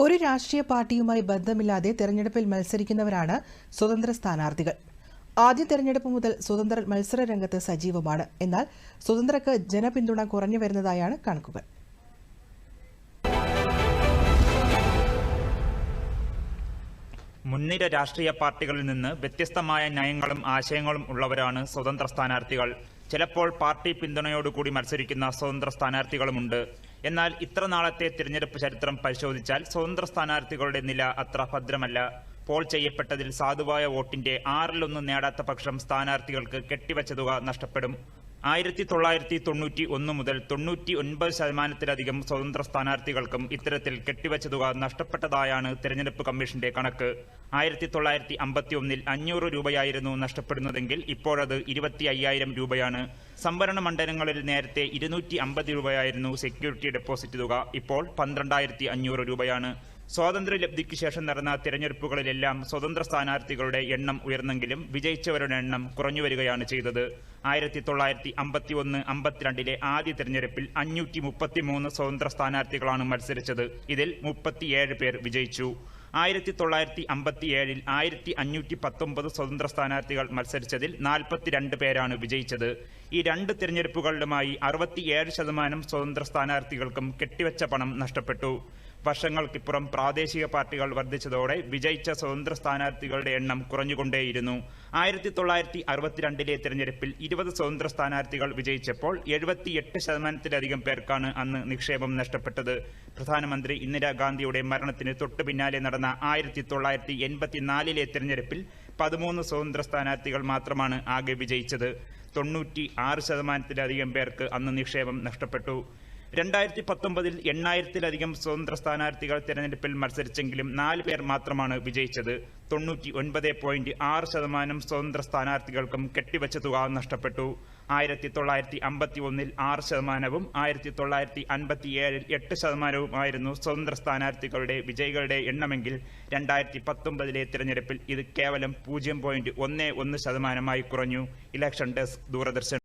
ഒരു രാഷ്ട്രീയ പാർട്ടിയുമായി ബന്ധമില്ലാതെ തെരഞ്ഞെടുപ്പിൽ മത്സരിക്കുന്നവരാണ് സ്വതന്ത്ര സ്ഥാനാർത്ഥികൾ. ആദ്യ തെരഞ്ഞെടുപ്പ് മുതൽ സ്വതന്ത്ര മത്സര രംഗത്ത് സജീവമാണ്. എന്നാൽ സ്വതന്ത്രർക്ക് ജനപിന്തുണ കുറഞ്ഞു വരുന്നതായാണ് കണക്കുകൾ. മുൻനിര രാഷ്ട്രീയ പാർട്ടികളിൽ നിന്ന് വ്യത്യസ്തമായ നയങ്ങളും ആശയങ്ങളും ഉള്ളവരാണ് സ്വതന്ത്ര സ്ഥാനാർത്ഥികൾ. ചിലപ്പോൾ പാർട്ടി പിന്തുണയോടുകൂടി മത്സരിക്കുന്ന സ്വതന്ത്ര സ്ഥാനാർത്ഥികളുമുണ്ട്. എന്നാൽ ഇത്ര നാളത്തെ തിരഞ്ഞെടുപ്പ് ചരിത്രം പരിശോധിച്ചാൽ സ്വതന്ത്ര സ്ഥാനാർത്ഥികളുടെ നില അത്ര ഭദ്രമല്ല. പോൾ ചെയ്യപ്പെട്ടതിൽ സാധുവായ വോട്ടിന്റെ 1/6 നേടാത്ത പക്ഷം സ്ഥാനാർത്ഥികൾക്ക് കെട്ടിവച്ച തുക നഷ്ടപ്പെടും. 1991 മുതൽ 99% സ്വതന്ത്ര സ്ഥാനാർത്ഥികൾക്കും ഇത്തരത്തിൽ കെട്ടിവച്ച തുക നഷ്ടപ്പെട്ടതായാണ് തെരഞ്ഞെടുപ്പ് കമ്മീഷന്റെ കണക്ക്. 1951 500 രൂപയായിരുന്നു നഷ്ടപ്പെടുന്നതെങ്കിൽ ഇപ്പോഴത് 25,000 രൂപയാണ്. സംവരണ മണ്ഡലങ്ങളിൽ നേരത്തെ 250 രൂപയായിരുന്നു സെക്യൂരിറ്റി ഡെപ്പോസിറ്റ് തുക, ഇപ്പോൾ 12,500 രൂപയാണ്. സ്വാതന്ത്ര്യലബ്ധിക്ക് ശേഷം നടന്ന തിരഞ്ഞെടുപ്പുകളിലെല്ലാം സ്വതന്ത്ര സ്ഥാനാർത്ഥികളുടെ എണ്ണം ഉയർന്നെങ്കിലും വിജയിച്ചവരുടെ എണ്ണം കുറഞ്ഞുവരികയാണ് ചെയ്തത്. 1951-52 ആദ്യ തിരഞ്ഞെടുപ്പിൽ 533 സ്വതന്ത്ര സ്ഥാനാർത്ഥികളാണ് മത്സരിച്ചത്. ഇതിൽ 37 പേർ വിജയിച്ചു. 1957 1519 സ്വതന്ത്ര സ്ഥാനാർത്ഥികൾ മത്സരിച്ചതിൽ 42 പേരാണ് വിജയിച്ചത്. ഈ രണ്ട് തിരഞ്ഞെടുപ്പുകളിലുമായി 67% സ്വതന്ത്ര സ്ഥാനാർത്ഥികൾക്കും കെട്ടിവച്ച പണം നഷ്ടപ്പെട്ടു. വർഷങ്ങൾക്കിപ്പുറം പ്രാദേശിക പാർട്ടികൾ വർദ്ധിച്ചതോടെ വിജയിച്ച സ്വതന്ത്ര സ്ഥാനാർത്ഥികളുടെ എണ്ണം കുറഞ്ഞുകൊണ്ടേയിരുന്നു. 1962 തിരഞ്ഞെടുപ്പിൽ 20 സ്വതന്ത്ര സ്ഥാനാർത്ഥികൾ വിജയിച്ചപ്പോൾ 78% പേർക്കാണ് അന്ന് നിക്ഷേപം നഷ്ടപ്പെട്ടത്. പ്രധാനമന്ത്രി ഇന്ദിരാഗാന്ധിയുടെ മരണത്തിന് തൊട്ടു പിന്നാലെ നടന്ന 1984 തിരഞ്ഞെടുപ്പിൽ 13 സ്വതന്ത്ര സ്ഥാനാർത്ഥികൾ മാത്രമാണ് ആകെ വിജയിച്ചത്. 96% പേർക്ക് അന്ന് നിക്ഷേപം നഷ്ടപ്പെട്ടു. 2019 8000 സ്വതന്ത്ര സ്ഥാനാർത്ഥികൾ തെരഞ്ഞെടുപ്പിൽ മത്സരിച്ചെങ്കിലും 4 പേർ മാത്രമാണ് വിജയിച്ചത്. 99.6% സ്വതന്ത്ര സ്ഥാനാർത്ഥികൾക്കും കെട്ടിവച്ച തുക നഷ്ടപ്പെട്ടു. 1951 6%, 1957 8%ആയിരുന്നു സ്വതന്ത്ര സ്ഥാനാർത്ഥികളുടെ വിജയികളുടെ എണ്ണമെങ്കിൽ 2019 തിരഞ്ഞെടുപ്പിൽ ഇത് കേവലം 0.11% കുറഞ്ഞു. Election desk, Doordarshan.